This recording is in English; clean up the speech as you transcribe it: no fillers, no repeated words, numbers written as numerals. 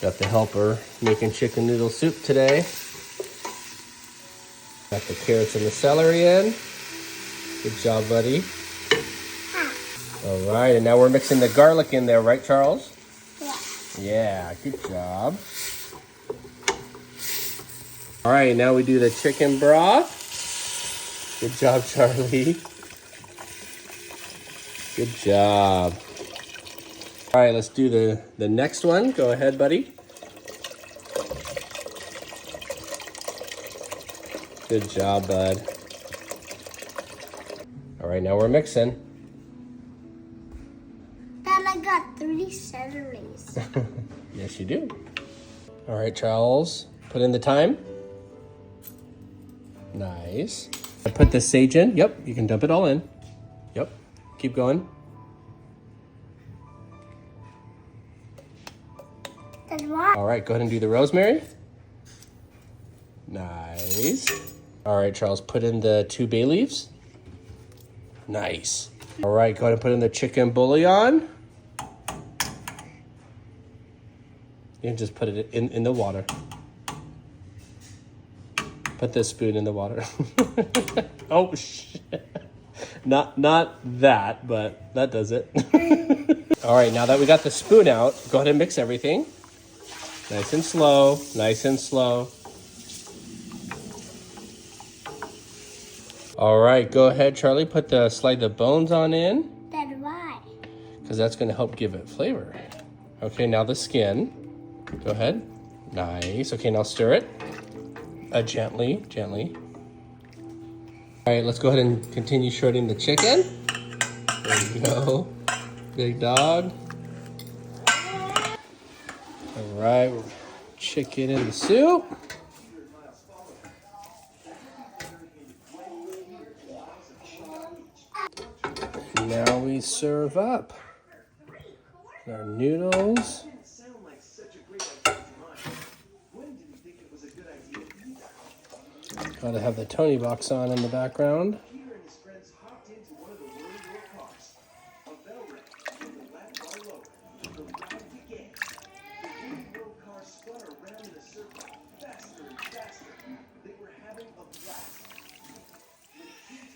Got the helper making chicken noodle soup today. Got the carrots and the celery in. Good job, buddy. All right, and now we're mixing the garlic in there, right, Charles? Yeah, good job. All right, now we do the chicken broth. Good job, Charlie. Good job. All right, let's do the next one. Go ahead, buddy. Good job, bud. All right, now we're mixing. Dad, I got 3 celeries. Yes, you do. All right, Charles, put in the thyme. Nice. I put the sage in. Yep, you can dump it all in. Yep, keep going. All right, go ahead and do the rosemary. Nice. All right, Charles, put in the 2 bay leaves. Nice. All right, go ahead and put in the chicken bouillon. You can just put it in the water. Put this spoon in the water. Oh, shit. Not that, but that does it. All right, now that we got the spoon out, go ahead and mix everything. Nice and slow, nice and slow. All right, go ahead, Charlie. Slide the bones on in. Dad, why? Because that's going to help give it flavor. Okay, now the skin. Go ahead. Nice. Okay, now stir it. Gently. All right, let's go ahead and continue shredding the chicken. There you go. Big dog. All right, chicken in the soup. And now we serve up our noodles. Gotta have the Tony box on in the background.